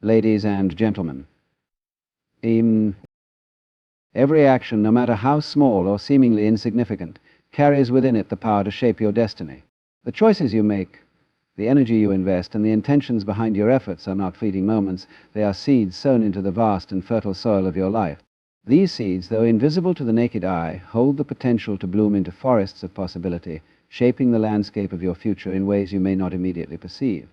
ladies and gentlemen. Every action, no matter how small or seemingly insignificant, carries within it the power to shape your destiny. The choices you make, the energy you invest, and the intentions behind your efforts are not fleeting moments. They are seeds sown into the vast and fertile soil of your life. These seeds, though invisible to the naked eye, hold the potential to bloom into forests of possibility, shaping the landscape of your future in ways you may not immediately perceive.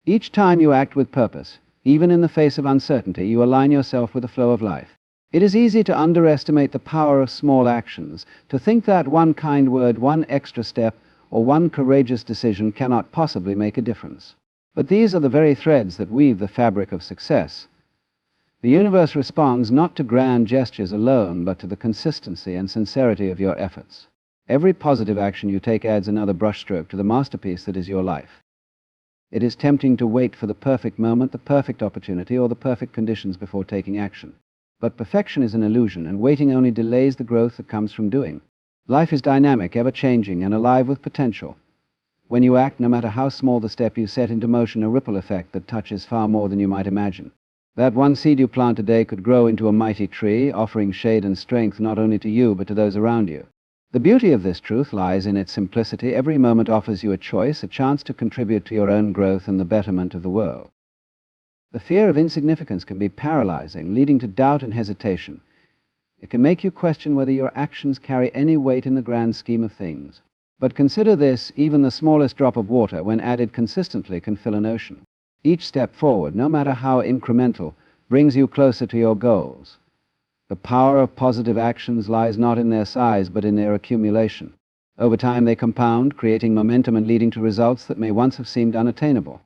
Each time you act with purpose, even in the face of uncertainty, you align yourself with the flow of life. It is easy to underestimate the power of small actions, to think that one kind word, one extra step, or one courageous decision cannot possibly make a difference. But these are the very threads that weave the fabric of success. The universe responds not to grand gestures alone, but to the consistency and sincerity of your efforts. Every positive action you take adds another brushstroke to the masterpiece that is your life. It is tempting to wait for the perfect moment, the perfect opportunity, or the perfect conditions before taking action. But perfection is an illusion, and waiting only delays the growth that comes from doing. Life is dynamic, ever-changing, and alive with potential. When you act, no matter how small the step, you set into motion a ripple effect that touches far more than you might imagine. That one seed you plant today could grow into a mighty tree, offering shade and strength not only to you, but to those around you. The beauty of this truth lies in its simplicity. Every moment offers you a choice, a chance to contribute to your own growth and the betterment of the world. The fear of insignificance can be paralyzing, leading to doubt and hesitation. It can make you question whether your actions carry any weight in the grand scheme of things. But consider this: even the smallest drop of water, when added consistently, can fill an ocean. Each step forward, no matter how incremental, brings you closer to your goals. The power of positive actions lies not in their size, but in their accumulation. Over time they compound, creating momentum and leading to results that may once have seemed unattainable.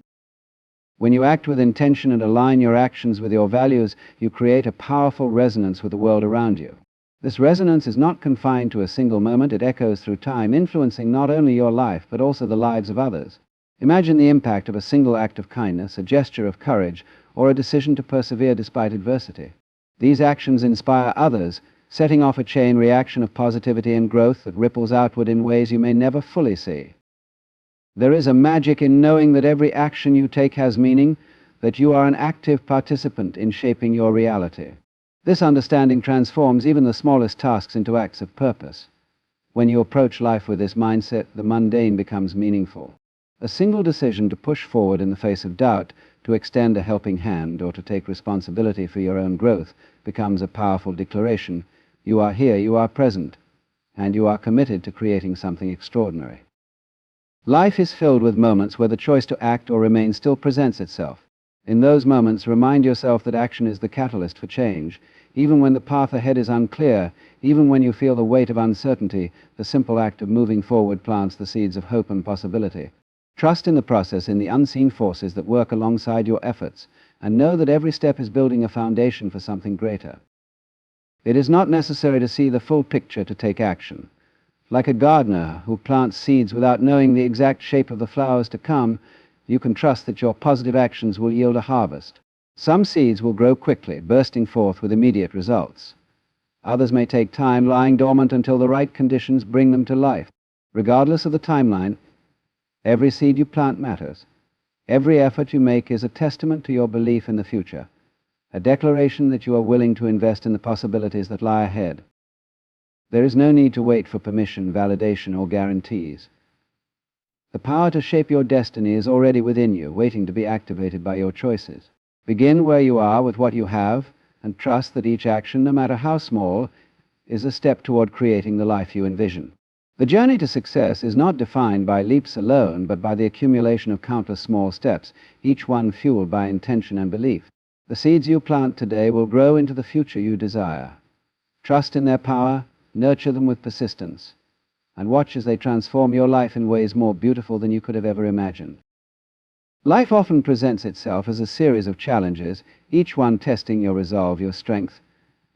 When you act with intention and align your actions with your values, you create a powerful resonance with the world around you. This resonance is not confined to a single moment. It echoes through time, influencing not only your life, but also the lives of others. Imagine the impact of a single act of kindness, a gesture of courage, or a decision to persevere despite adversity. These actions inspire others, setting off a chain reaction of positivity and growth that ripples outward in ways you may never fully see. There is a magic in knowing that every action you take has meaning, that you are an active participant in shaping your reality. This understanding transforms even the smallest tasks into acts of purpose. When you approach life with this mindset, the mundane becomes meaningful. A single decision to push forward in the face of doubt, to extend a helping hand, or to take responsibility for your own growth becomes a powerful declaration. You are here, you are present, and you are committed to creating something extraordinary. Life is filled with moments where the choice to act or remain still presents itself. In those moments, remind yourself that action is the catalyst for change. Even when the path ahead is unclear, even when you feel the weight of uncertainty, the simple act of moving forward plants the seeds of hope and possibility. Trust in the process, in the unseen forces that work alongside your efforts, and know that every step is building a foundation for something greater. It is not necessary to see the full picture to take action. Like a gardener who plants seeds without knowing the exact shape of the flowers to come, you can trust that your positive actions will yield a harvest. Some seeds will grow quickly, bursting forth with immediate results. Others may take time, lying dormant until the right conditions bring them to life. Regardless of the timeline, every seed you plant matters. Every effort you make is a testament to your belief in the future, a declaration that you are willing to invest in the possibilities that lie ahead. There is no need to wait for permission, validation, or guarantees. The power to shape your destiny is already within you, waiting to be activated by your choices. Begin where you are with what you have, and trust that each action, no matter how small, is a step toward creating the life you envision. The journey to success is not defined by leaps alone, but by the accumulation of countless small steps, each one fueled by intention and belief. The seeds you plant today will grow into the future you desire. Trust in their power, nurture them with persistence, and watch as they transform your life in ways more beautiful than you could have ever imagined. Life often presents itself as a series of challenges, each one testing your resolve, your strength,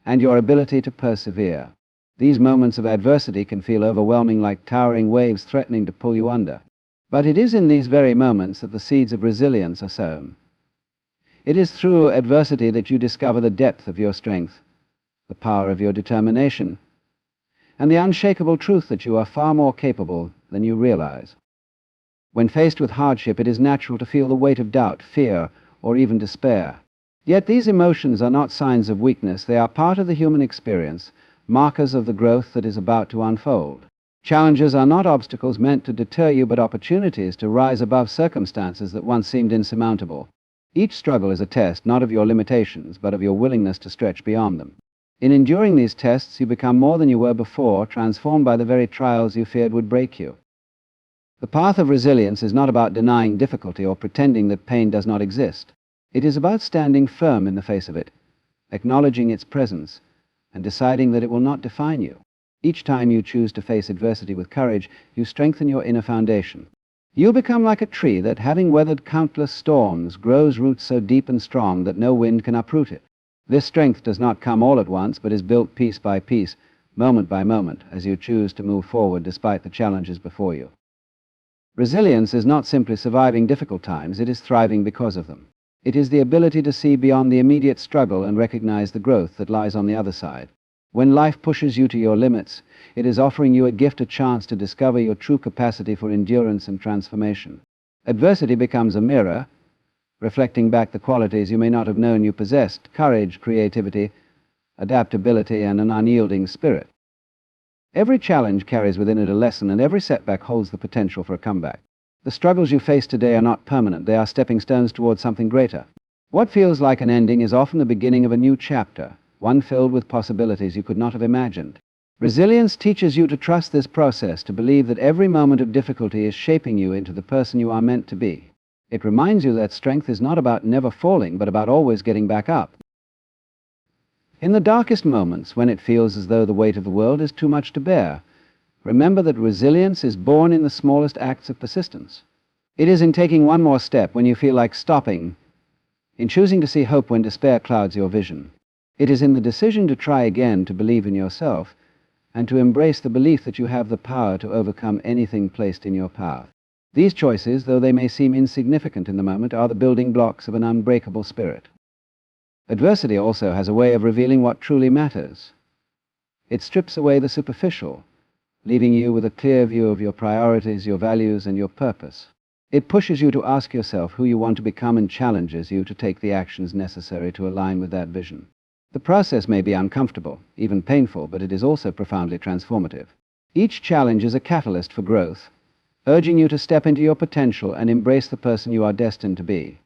and your ability to persevere. These moments of adversity can feel overwhelming, like towering waves threatening to pull you under. But it is in these very moments that the seeds of resilience are sown. It is through adversity that you discover the depth of your strength, the power of your determination, and the unshakable truth that you are far more capable than you realize. When faced with hardship, it is natural to feel the weight of doubt, fear, or even despair. Yet these emotions are not signs of weakness. They are part of the human experience, markers of the growth that is about to unfold. Challenges are not obstacles meant to deter you, but opportunities to rise above circumstances that once seemed insurmountable. Each struggle is a test, not of your limitations, but of your willingness to stretch beyond them. In enduring these tests, you become more than you were before, transformed by the very trials you feared would break you. The path of resilience is not about denying difficulty or pretending that pain does not exist. It is about standing firm in the face of it, acknowledging its presence, and deciding that it will not define you. Each time you choose to face adversity with courage, you strengthen your inner foundation. You become like a tree that, having weathered countless storms, grows roots so deep and strong that no wind can uproot it. This strength does not come all at once, but is built piece by piece, moment by moment, as you choose to move forward despite the challenges before you. Resilience is not simply surviving difficult times, it is thriving because of them. It is the ability to see beyond the immediate struggle and recognize the growth that lies on the other side. When life pushes you to your limits, it is offering you a gift, a chance to discover your true capacity for endurance and transformation. Adversity becomes a mirror, reflecting back the qualities you may not have known you possessed: courage, creativity, adaptability, and an unyielding spirit. Every challenge carries within it a lesson, and every setback holds the potential for a comeback. The struggles you face today are not permanent, they are stepping stones towards something greater. What feels like an ending is often the beginning of a new chapter, one filled with possibilities you could not have imagined. Resilience teaches you to trust this process, to believe that every moment of difficulty is shaping you into the person you are meant to be. It reminds you that strength is not about never falling, but about always getting back up. In the darkest moments, when it feels as though the weight of the world is too much to bear, remember that resilience is born in the smallest acts of persistence. It is in taking one more step when you feel like stopping, in choosing to see hope when despair clouds your vision. It is in the decision to try again, to believe in yourself, and to embrace the belief that you have the power to overcome anything placed in your path. These choices, though they may seem insignificant in the moment, are the building blocks of an unbreakable spirit. Adversity also has a way of revealing what truly matters. It strips away the superficial, leaving you with a clear view of your priorities, your values, and your purpose. It pushes you to ask yourself who you want to become and challenges you to take the actions necessary to align with that vision. The process may be uncomfortable, even painful, but it is also profoundly transformative. Each challenge is a catalyst for growth, urging you to step into your potential and embrace the person you are destined to be.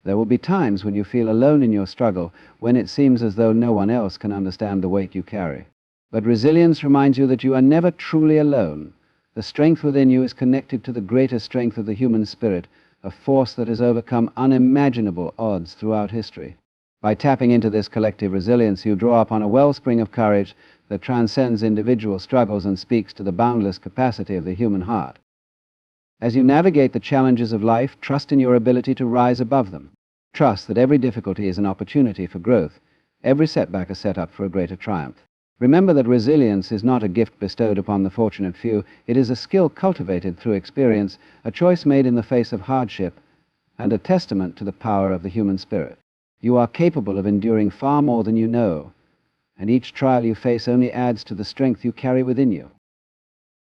There will be times when you feel alone in your struggle, when it seems as though no one else can understand the weight you carry. But resilience reminds you that you are never truly alone. The strength within you is connected to the greater strength of the human spirit, a force that has overcome unimaginable odds throughout history. By tapping into this collective resilience, you draw upon a wellspring of courage that transcends individual struggles and speaks to the boundless capacity of the human heart. As you navigate the challenges of life, trust in your ability to rise above them. Trust that every difficulty is an opportunity for growth, every setback a setup for a greater triumph. Remember that resilience is not a gift bestowed upon the fortunate few. It is a skill cultivated through experience, a choice made in the face of hardship, and a testament to the power of the human spirit. You are capable of enduring far more than you know, and each trial you face only adds to the strength you carry within you.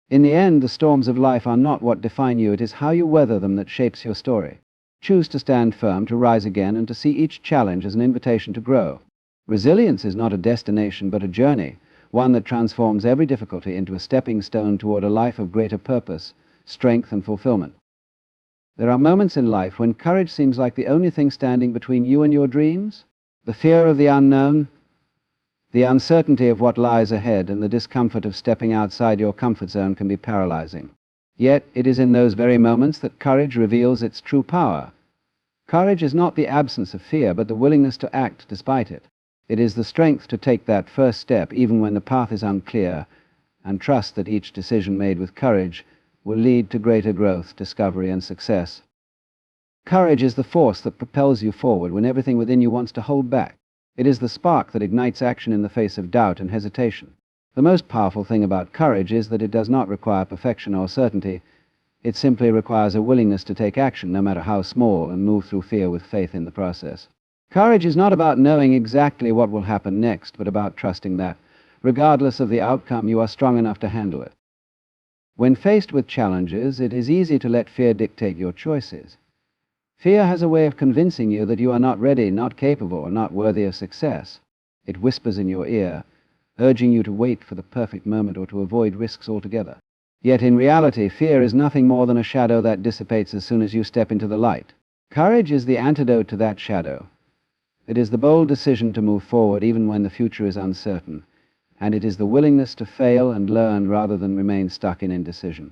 In the end, the storms of life are not what define you, it is how you weather them that shapes your story. Choose to stand firm, to rise again, and to see each challenge as an invitation to grow. Resilience is not a destination, but a journey, one that transforms every difficulty into a stepping stone toward a life of greater purpose, strength, and fulfillment. There are moments in life when courage seems like the only thing standing between you and your dreams. The fear of the unknown, the uncertainty of what lies ahead, and the discomfort of stepping outside your comfort zone can be paralyzing. Yet it is in those very moments that courage reveals its true power. Courage is not the absence of fear, but the willingness to act despite it. It is the strength to take that first step even when the path is unclear, and trust that each decision made with courage will lead to greater growth, discovery, and success. Courage is the force that propels you forward when everything within you wants to hold back. It is the spark that ignites action in the face of doubt and hesitation. The most powerful thing about courage is that it does not require perfection or certainty. It simply requires a willingness to take action, no matter how small, and move through fear with faith in the process. Courage is not about knowing exactly what will happen next, but about trusting that, regardless of the outcome, you are strong enough to handle it. When faced with challenges, it is easy to let fear dictate your choices. Fear has a way of convincing you that you are not ready, not capable, or not worthy of success. It whispers in your ear, urging you to wait for the perfect moment or to avoid risks altogether. Yet in reality, fear is nothing more than a shadow that dissipates as soon as you step into the light. Courage is the antidote to that shadow. It is the bold decision to move forward even when the future is uncertain, and it is the willingness to fail and learn rather than remain stuck in indecision.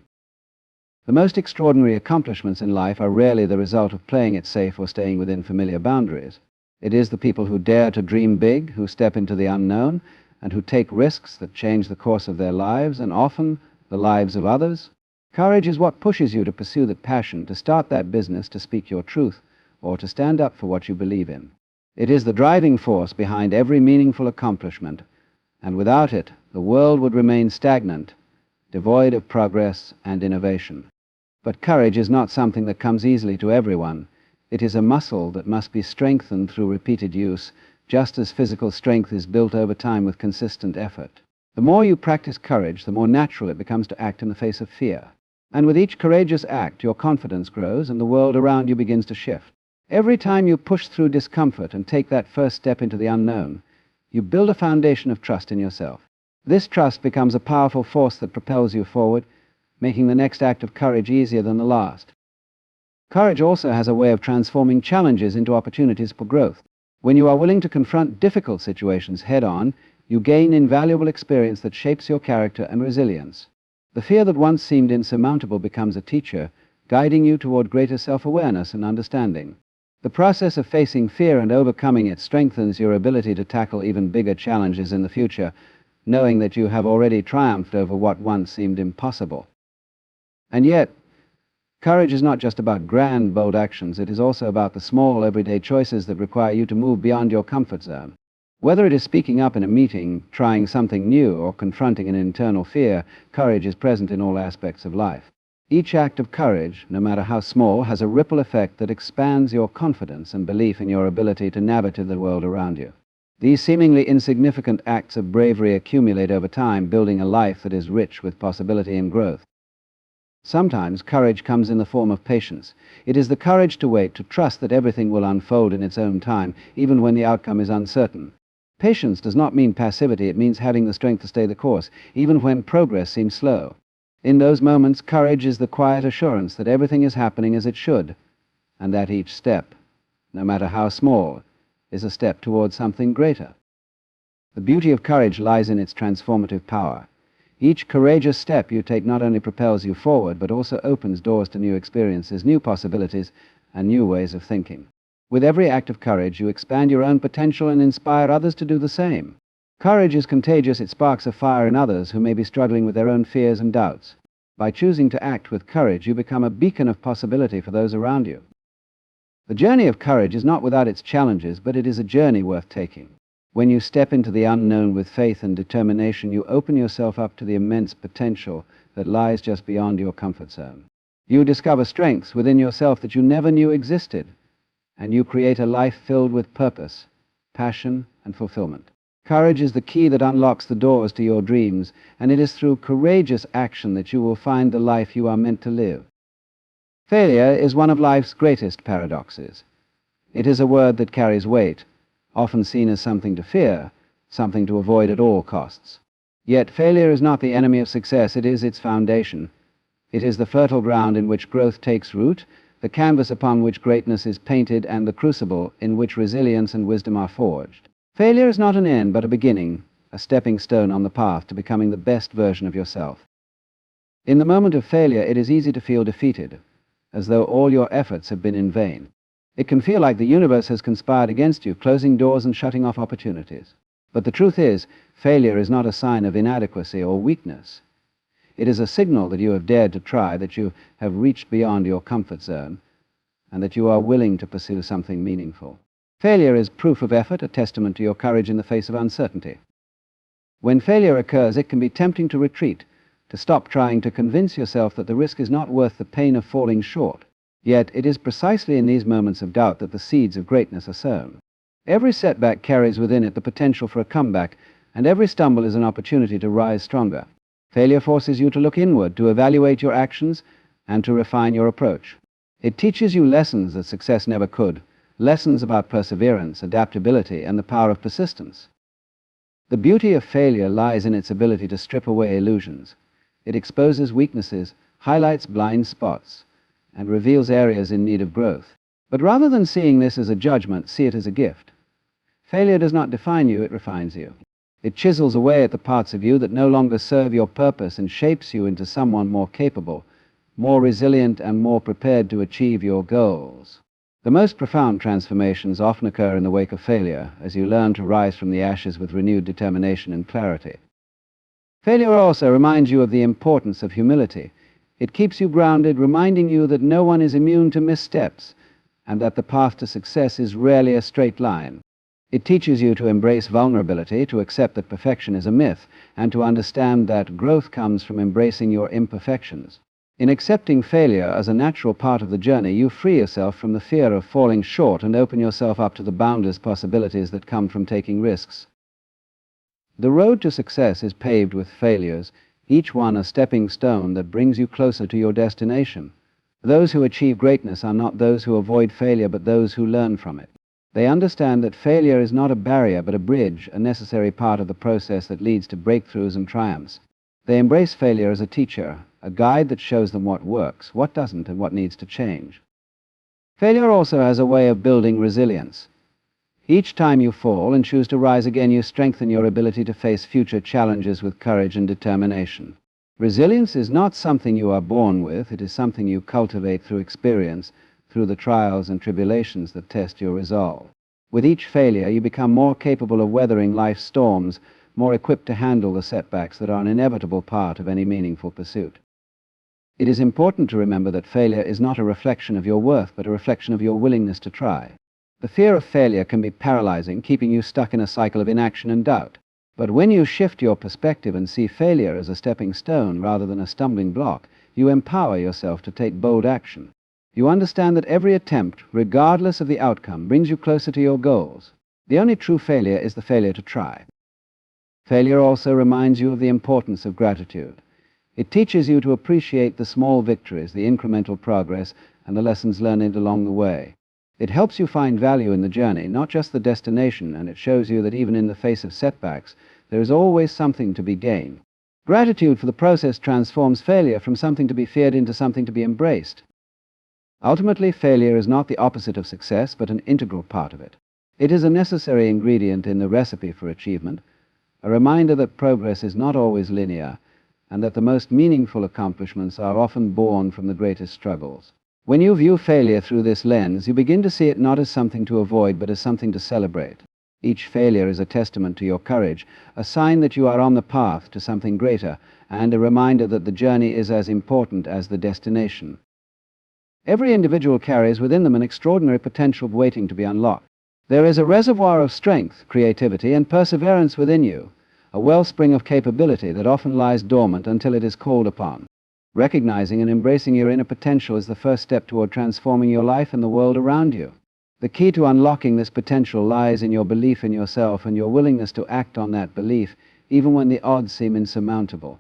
The most extraordinary accomplishments in life are rarely the result of playing it safe or staying within familiar boundaries. It is the people who dare to dream big, who step into the unknown, and who take risks that change the course of their lives, and often the lives of others. Courage is what pushes you to pursue that passion, to start that business, to speak your truth, or to stand up for what you believe in. It is the driving force behind every meaningful accomplishment, and without it, the world would remain stagnant, devoid of progress and innovation. But courage is not something that comes easily to everyone. It is a muscle that must be strengthened through repeated use, just as physical strength is built over time with consistent effort. The more you practice courage, the more natural it becomes to act in the face of fear. And with each courageous act, your confidence grows and the world around you begins to shift. Every time you push through discomfort and take that first step into the unknown, you build a foundation of trust in yourself. This trust becomes a powerful force that propels you forward, making the next act of courage easier than the last. Courage also has a way of transforming challenges into opportunities for growth. When you are willing to confront difficult situations head-on, you gain invaluable experience that shapes your character and resilience. The fear that once seemed insurmountable becomes a teacher, guiding you toward greater self-awareness and understanding. The process of facing fear and overcoming it strengthens your ability to tackle even bigger challenges in the future, knowing that you have already triumphed over what once seemed impossible. And yet, courage is not just about grand, bold actions. It is also about the small, everyday choices that require you to move beyond your comfort zone. Whether it is speaking up in a meeting, trying something new, or confronting an internal fear, courage is present in all aspects of life. Each act of courage, no matter how small, has a ripple effect that expands your confidence and belief in your ability to navigate the world around you. These seemingly insignificant acts of bravery accumulate over time, building a life that is rich with possibility and growth. Sometimes courage comes in the form of patience. It is the courage to wait, to trust that everything will unfold in its own time, even when the outcome is uncertain. Patience does not mean passivity. It means having the strength to stay the course, even when progress seems slow. In those moments, courage is the quiet assurance that everything is happening as it should, and that each step, no matter how small, is a step towards something greater. The beauty of courage lies in its transformative power. Each courageous step you take not only propels you forward, but also opens doors to new experiences, new possibilities, and new ways of thinking. With every act of courage, you expand your own potential and inspire others to do the same. Courage is contagious. It sparks a fire in others who may be struggling with their own fears and doubts. By choosing to act with courage, you become a beacon of possibility for those around you. The journey of courage is not without its challenges, but it is a journey worth taking. When you step into the unknown with faith and determination, you open yourself up to the immense potential that lies just beyond your comfort zone. You discover strengths within yourself that you never knew existed, and you create a life filled with purpose, passion, and fulfillment. Courage is the key that unlocks the doors to your dreams, and it is through courageous action that you will find the life you are meant to live. Failure is one of life's greatest paradoxes. It is a word that carries weight, often seen as something to fear, something to avoid at all costs. Yet failure is not the enemy of success. It is its foundation. It is the fertile ground in which growth takes root, the canvas upon which greatness is painted, and the crucible in which resilience and wisdom are forged. Failure is not an end, but a beginning, a stepping stone on the path to becoming the best version of yourself. In the moment of failure, it is easy to feel defeated, as though all your efforts have been in vain. It can feel like the universe has conspired against you, closing doors and shutting off opportunities. But the truth is, failure is not a sign of inadequacy or weakness. It is a signal that you have dared to try, that you have reached beyond your comfort zone, and that you are willing to pursue something meaningful. Failure is proof of effort, a testament to your courage in the face of uncertainty. When failure occurs, it can be tempting to retreat, to stop trying, to convince yourself that the risk is not worth the pain of falling short. Yet it is precisely in these moments of doubt that the seeds of greatness are sown. Every setback carries within it the potential for a comeback, and every stumble is an opportunity to rise stronger. Failure forces you to look inward, to evaluate your actions, and to refine your approach. It teaches you lessons that success never could, lessons about perseverance, adaptability, and the power of persistence. The beauty of failure lies in its ability to strip away illusions. It exposes weaknesses, highlights blind spots, and reveals areas in need of growth. But rather than seeing this as a judgment, see it as a gift. Failure does not define you, it refines you. It chisels away at the parts of you that no longer serve your purpose and shapes you into someone more capable, more resilient, and more prepared to achieve your goals. The most profound transformations often occur in the wake of failure, as you learn to rise from the ashes with renewed determination and clarity. Failure also reminds you of the importance of humility. It keeps you grounded, reminding you that no one is immune to missteps, and that the path to success is rarely a straight line. It teaches you to embrace vulnerability, to accept that perfection is a myth, and to understand that growth comes from embracing your imperfections. In accepting failure as a natural part of the journey, you free yourself from the fear of falling short and open yourself up to the boundless possibilities that come from taking risks. The road to success is paved with failures, each one a stepping stone that brings you closer to your destination. Those who achieve greatness are not those who avoid failure, but those who learn from it. They understand that failure is not a barrier, but a bridge, a necessary part of the process that leads to breakthroughs and triumphs. They embrace failure as a teacher, a guide that shows them what works, what doesn't, and what needs to change. Failure also has a way of building resilience. Each time you fall and choose to rise again, you strengthen your ability to face future challenges with courage and determination. Resilience is not something you are born with, it is something you cultivate through experience, through the trials and tribulations that test your resolve. With each failure, you become more capable of weathering life's storms, more equipped to handle the setbacks that are an inevitable part of any meaningful pursuit. It is important to remember that failure is not a reflection of your worth, but a reflection of your willingness to try. The fear of failure can be paralyzing, keeping you stuck in a cycle of inaction and doubt. But when you shift your perspective and see failure as a stepping stone rather than a stumbling block, you empower yourself to take bold action. You understand that every attempt, regardless of the outcome, brings you closer to your goals. The only true failure is the failure to try. Failure also reminds you of the importance of gratitude. It teaches you to appreciate the small victories, the incremental progress, and the lessons learned along the way. It helps you find value in the journey, not just the destination, and it shows you that even in the face of setbacks, there is always something to be gained. Gratitude for the process transforms failure from something to be feared into something to be embraced. Ultimately, failure is not the opposite of success, but an integral part of it. It is a necessary ingredient in the recipe for achievement, a reminder that progress is not always linear, and that the most meaningful accomplishments are often born from the greatest struggles. When you view failure through this lens, you begin to see it not as something to avoid, but as something to celebrate. Each failure is a testament to your courage, a sign that you are on the path to something greater, and a reminder that the journey is as important as the destination. Every individual carries within them an extraordinary potential waiting to be unlocked. There is a reservoir of strength, creativity, and perseverance within you, a wellspring of capability that often lies dormant until it is called upon. Recognizing and embracing your inner potential is the first step toward transforming your life and the world around you. The key to unlocking this potential lies in your belief in yourself and your willingness to act on that belief, even when the odds seem insurmountable.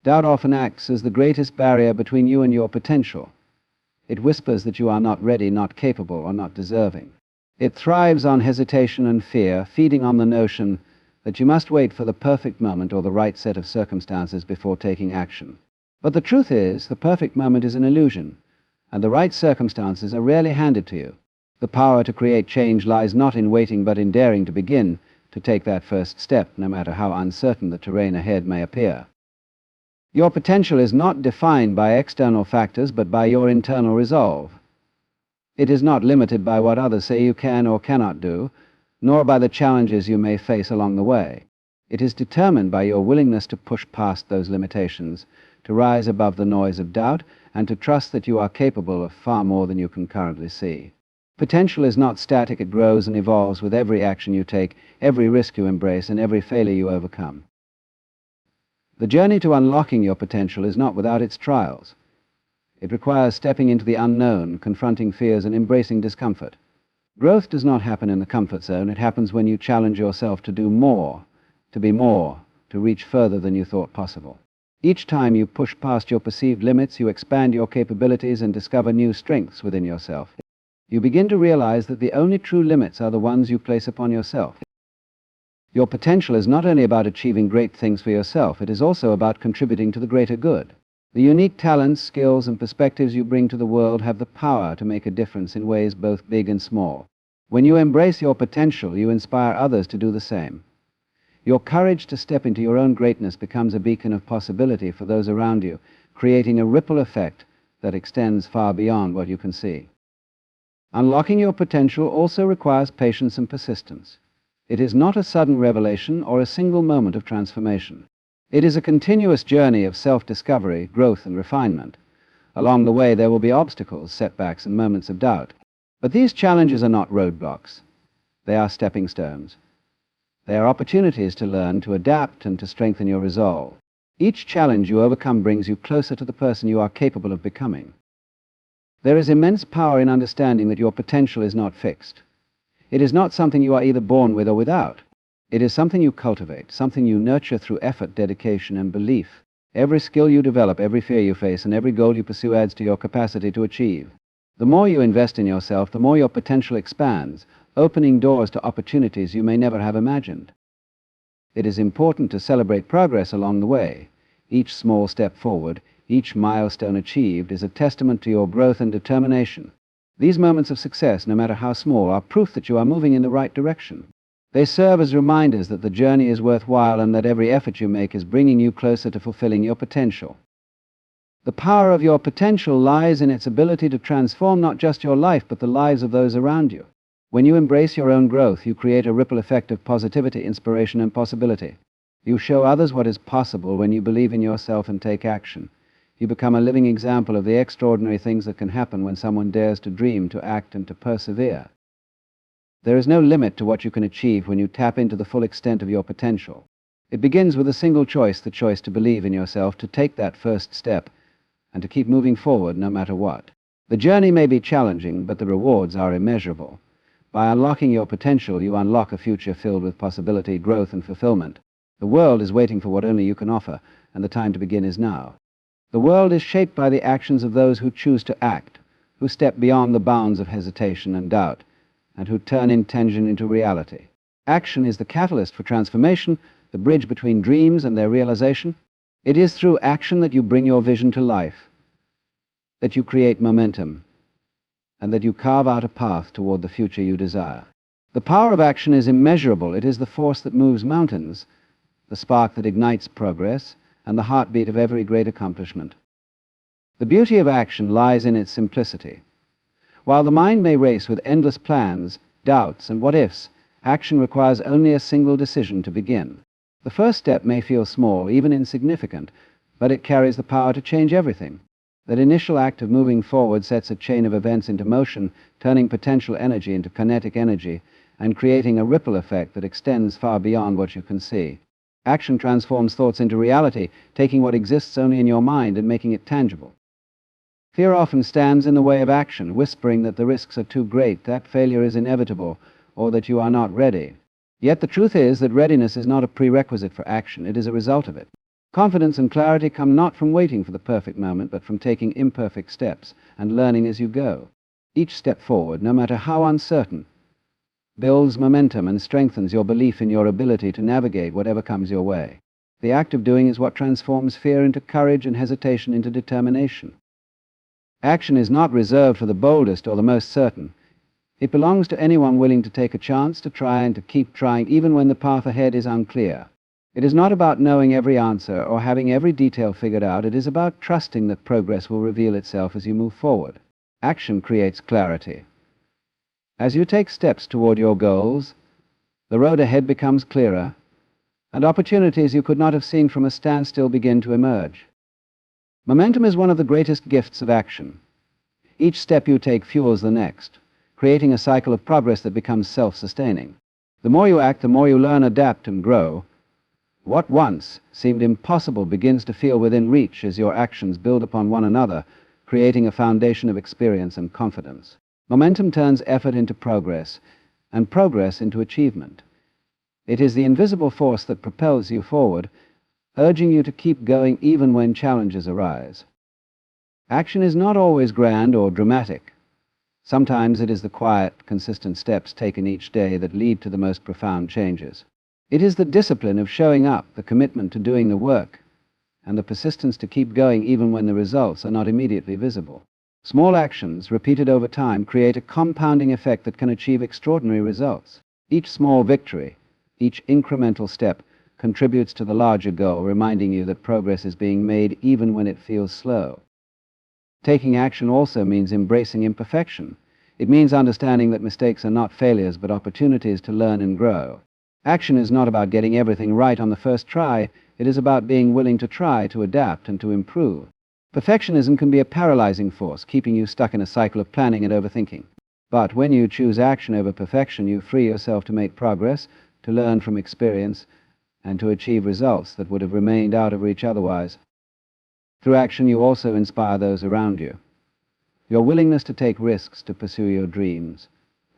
Doubt often acts as the greatest barrier between you and your potential. It whispers that you are not ready, not capable, or not deserving. It thrives on hesitation and fear, feeding on the notion that you must wait for the perfect moment or the right set of circumstances before taking action. But the truth is, the perfect moment is an illusion, and the right circumstances are rarely handed to you. The power to create change lies not in waiting, but in daring to begin, to take that first step, no matter how uncertain the terrain ahead may appear. Your potential is not defined by external factors, but by your internal resolve. It is not limited by what others say you can or cannot do, nor by the challenges you may face along the way. It is determined by your willingness to push past those limitations, to rise above the noise of doubt, and to trust that you are capable of far more than you can currently see. Potential is not static, it grows and evolves with every action you take, every risk you embrace, and every failure you overcome. The journey to unlocking your potential is not without its trials. It requires stepping into the unknown, confronting fears, and embracing discomfort. Growth does not happen in the comfort zone. It happens when you challenge yourself to do more, to be more, to reach further than you thought possible. Each time you push past your perceived limits, you expand your capabilities and discover new strengths within yourself. You begin to realize that the only true limits are the ones you place upon yourself. Your potential is not only about achieving great things for yourself, it is also about contributing to the greater good. The unique talents, skills, and perspectives you bring to the world have the power to make a difference in ways both big and small. When you embrace your potential, you inspire others to do the same. Your courage to step into your own greatness becomes a beacon of possibility for those around you, creating a ripple effect that extends far beyond what you can see. Unlocking your potential also requires patience and persistence. It is not a sudden revelation or a single moment of transformation. It is a continuous journey of self-discovery, growth, and refinement. Along the way, there will be obstacles, setbacks, and moments of doubt. But these challenges are not roadblocks. They are stepping stones. They are opportunities to learn, to adapt, and to strengthen your resolve. Each challenge you overcome brings you closer to the person you are capable of becoming. There is immense power in understanding that your potential is not fixed. It is not something you are either born with or without. It is something you cultivate, something you nurture through effort, dedication, and belief. Every skill you develop, every fear you face, and every goal you pursue adds to your capacity to achieve. The more you invest in yourself, the more your potential expands, opening doors to opportunities you may never have imagined. It is important to celebrate progress along the way. Each small step forward, each milestone achieved, is a testament to your growth and determination. These moments of success, no matter how small, are proof that you are moving in the right direction. They serve as reminders that the journey is worthwhile and that every effort you make is bringing you closer to fulfilling your potential. The power of your potential lies in its ability to transform not just your life, but the lives of those around you. When you embrace your own growth, you create a ripple effect of positivity, inspiration, and possibility. You show others what is possible when you believe in yourself and take action. You become a living example of the extraordinary things that can happen when someone dares to dream, to act, and to persevere. There is no limit to what you can achieve when you tap into the full extent of your potential. It begins with a single choice, the choice to believe in yourself, to take that first step, and to keep moving forward no matter what. The journey may be challenging, but the rewards are immeasurable. By unlocking your potential, you unlock a future filled with possibility, growth, and fulfillment. The world is waiting for what only you can offer, and the time to begin is now. The world is shaped by the actions of those who choose to act, who step beyond the bounds of hesitation and doubt, and who turn intention into reality. Action is the catalyst for transformation, the bridge between dreams and their realization. It is through action that you bring your vision to life, that you create momentum, and that you carve out a path toward the future you desire. The power of action is immeasurable. It is the force that moves mountains, the spark that ignites progress, and the heartbeat of every great accomplishment. The beauty of action lies in its simplicity. While the mind may race with endless plans, doubts, and what-ifs, action requires only a single decision to begin. The first step may feel small, even insignificant, but it carries the power to change everything. That initial act of moving forward sets a chain of events into motion, turning potential energy into kinetic energy, and creating a ripple effect that extends far beyond what you can see. Action transforms thoughts into reality, taking what exists only in your mind and making it tangible. Fear often stands in the way of action, whispering that the risks are too great, that failure is inevitable, or that you are not ready. Yet the truth is that readiness is not a prerequisite for action, it is a result of it. Confidence and clarity come not from waiting for the perfect moment, but from taking imperfect steps and learning as you go. Each step forward, no matter how uncertain, builds momentum and strengthens your belief in your ability to navigate whatever comes your way. The act of doing is what transforms fear into courage and hesitation into determination. Action is not reserved for the boldest or the most certain. It belongs to anyone willing to take a chance, to try and to keep trying, even when the path ahead is unclear. It is not about knowing every answer or having every detail figured out. It is about trusting that progress will reveal itself as you move forward. Action creates clarity. As you take steps toward your goals, the road ahead becomes clearer, and opportunities you could not have seen from a standstill begin to emerge. Momentum is one of the greatest gifts of action. Each step you take fuels the next, creating a cycle of progress that becomes self-sustaining. The more you act, the more you learn, adapt, and grow. What once seemed impossible begins to feel within reach as your actions build upon one another, creating a foundation of experience and confidence. Momentum turns effort into progress, and progress into achievement. It is the invisible force that propels you forward, urging you to keep going even when challenges arise. Action is not always grand or dramatic. Sometimes it is the quiet, consistent steps taken each day that lead to the most profound changes. It is the discipline of showing up, the commitment to doing the work, and the persistence to keep going even when the results are not immediately visible. Small actions, repeated over time, create a compounding effect that can achieve extraordinary results. Each small victory, each incremental step, contributes to the larger goal, reminding you that progress is being made even when it feels slow. Taking action also means embracing imperfection. It means understanding that mistakes are not failures but opportunities to learn and grow. Action is not about getting everything right on the first try. It is about being willing to try, to adapt, and to improve. Perfectionism can be a paralyzing force, keeping you stuck in a cycle of planning and overthinking. But when you choose action over perfection, you free yourself to make progress, to learn from experience, and to achieve results that would have remained out of reach otherwise. Through action, you also inspire those around you. Your willingness to take risks, to pursue your dreams,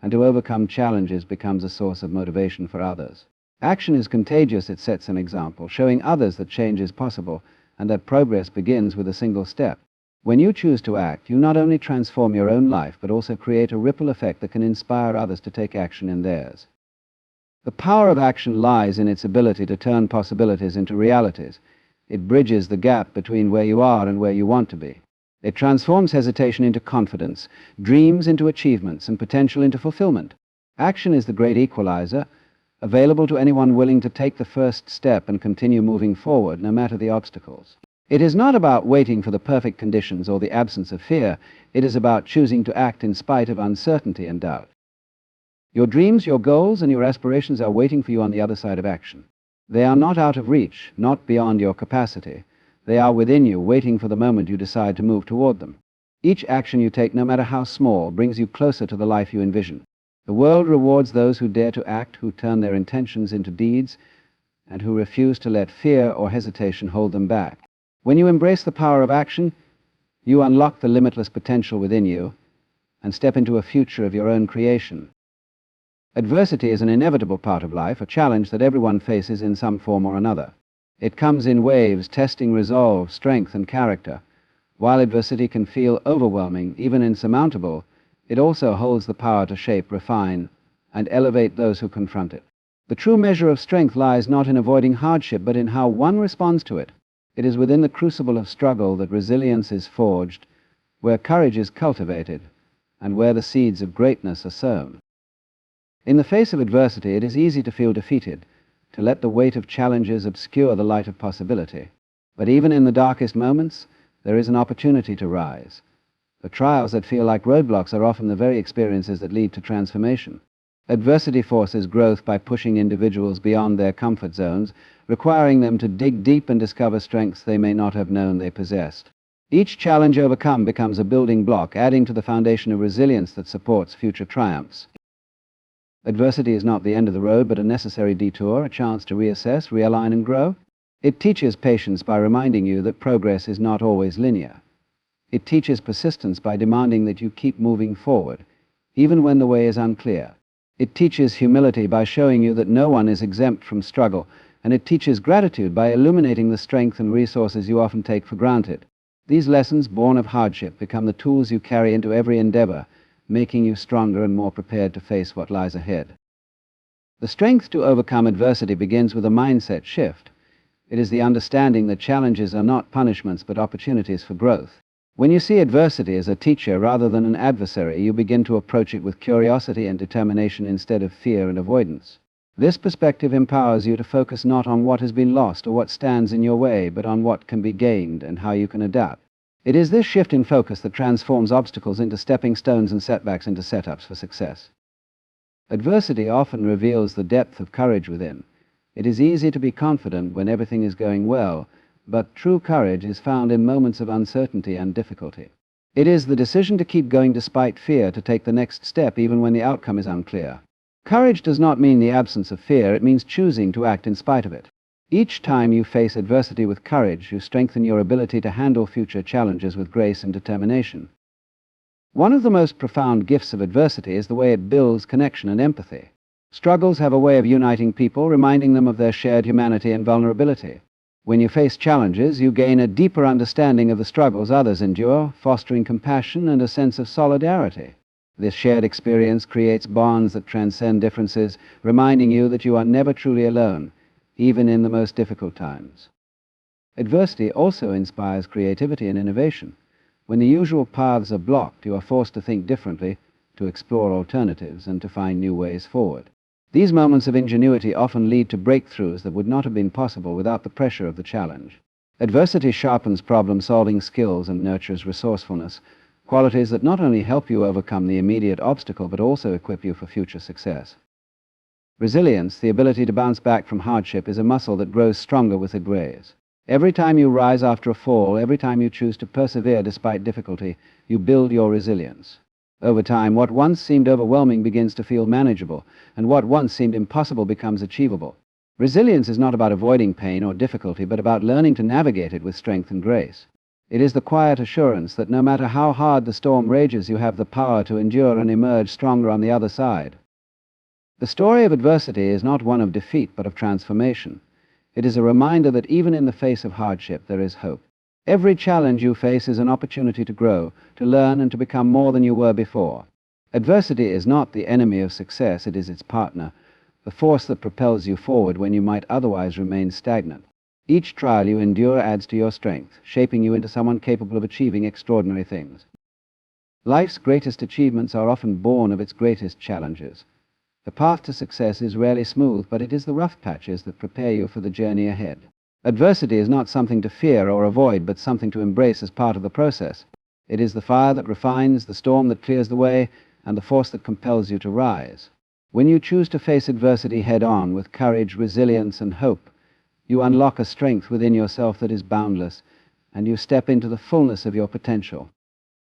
and to overcome challenges becomes a source of motivation for others. Action is contagious. It sets an example, showing others that change is possible and that progress begins with a single step. When you choose to act, you not only transform your own life, but also create a ripple effect that can inspire others to take action in theirs. The power of action lies in its ability to turn possibilities into realities. It bridges the gap between where you are and where you want to be. It transforms hesitation into confidence, dreams into achievements, and potential into fulfillment. Action is the great equalizer, available to anyone willing to take the first step and continue moving forward, no matter the obstacles. It is not about waiting for the perfect conditions or the absence of fear. It is about choosing to act in spite of uncertainty and doubt. Your dreams, your goals, and your aspirations are waiting for you on the other side of action. They are not out of reach, not beyond your capacity. They are within you, waiting for the moment you decide to move toward them. Each action you take, no matter how small, brings you closer to the life you envision. The world rewards those who dare to act, who turn their intentions into deeds, and who refuse to let fear or hesitation hold them back. When you embrace the power of action, you unlock the limitless potential within you and step into a future of your own creation. Adversity is an inevitable part of life, a challenge that everyone faces in some form or another. It comes in waves, testing resolve, strength, and character. While adversity can feel overwhelming, even insurmountable, it also holds the power to shape, refine, and elevate those who confront it. The true measure of strength lies not in avoiding hardship, but in how one responds to it. It is within the crucible of struggle that resilience is forged, where courage is cultivated, and where the seeds of greatness are sown. In the face of adversity, it is easy to feel defeated, to let the weight of challenges obscure the light of possibility. But even in the darkest moments, there is an opportunity to rise. The trials that feel like roadblocks are often the very experiences that lead to transformation. Adversity forces growth by pushing individuals beyond their comfort zones, requiring them to dig deep and discover strengths they may not have known they possessed. Each challenge overcome becomes a building block, adding to the foundation of resilience that supports future triumphs. Adversity is not the end of the road, but a necessary detour, a chance to reassess, realign, and grow. It teaches patience by reminding you that progress is not always linear. It teaches persistence by demanding that you keep moving forward, even when the way is unclear. It teaches humility by showing you that no one is exempt from struggle, and it teaches gratitude by illuminating the strength and resources you often take for granted. These lessons, born of hardship, become the tools you carry into every endeavor, making you stronger and more prepared to face what lies ahead. The strength to overcome adversity begins with a mindset shift. It is the understanding that challenges are not punishments but opportunities for growth. When you see adversity as a teacher rather than an adversary, you begin to approach it with curiosity and determination instead of fear and avoidance. This perspective empowers you to focus not on what has been lost or what stands in your way, but on what can be gained and how you can adapt. It is this shift in focus that transforms obstacles into stepping stones and setbacks into setups for success. Adversity often reveals the depth of courage within. It is easy to be confident when everything is going well, but true courage is found in moments of uncertainty and difficulty. It is the decision to keep going despite fear, to take the next step even when the outcome is unclear. Courage does not mean the absence of fear, it means choosing to act in spite of it. Each time you face adversity with courage, you strengthen your ability to handle future challenges with grace and determination. One of the most profound gifts of adversity is the way it builds connection and empathy. Struggles have a way of uniting people, reminding them of their shared humanity and vulnerability. When you face challenges, you gain a deeper understanding of the struggles others endure, fostering compassion and a sense of solidarity. This shared experience creates bonds that transcend differences, reminding you that you are never truly alone, even in the most difficult times. Adversity also inspires creativity and innovation. When the usual paths are blocked, you are forced to think differently, to explore alternatives, and to find new ways forward. These moments of ingenuity often lead to breakthroughs that would not have been possible without the pressure of the challenge. Adversity sharpens problem-solving skills and nurtures resourcefulness, qualities that not only help you overcome the immediate obstacle but also equip you for future success. Resilience, the ability to bounce back from hardship, is a muscle that grows stronger with the graze. Every time you rise after a fall, every time you choose to persevere despite difficulty, you build your resilience. Over time, what once seemed overwhelming begins to feel manageable, and what once seemed impossible becomes achievable. Resilience is not about avoiding pain or difficulty, but about learning to navigate it with strength and grace. It is the quiet assurance that no matter how hard the storm rages, you have the power to endure and emerge stronger on the other side. The story of adversity is not one of defeat, but of transformation. It is a reminder that even in the face of hardship, there is hope. Every challenge you face is an opportunity to grow, to learn, and to become more than you were before. Adversity is not the enemy of success, it is its partner, the force that propels you forward when you might otherwise remain stagnant. Each trial you endure adds to your strength, shaping you into someone capable of achieving extraordinary things. Life's greatest achievements are often born of its greatest challenges. The path to success is rarely smooth, but it is the rough patches that prepare you for the journey ahead. Adversity is not something to fear or avoid, but something to embrace as part of the process. It is the fire that refines, the storm that clears the way, and the force that compels you to rise. When you choose to face adversity head-on with courage, resilience, and hope, you unlock a strength within yourself that is boundless, and you step into the fullness of your potential.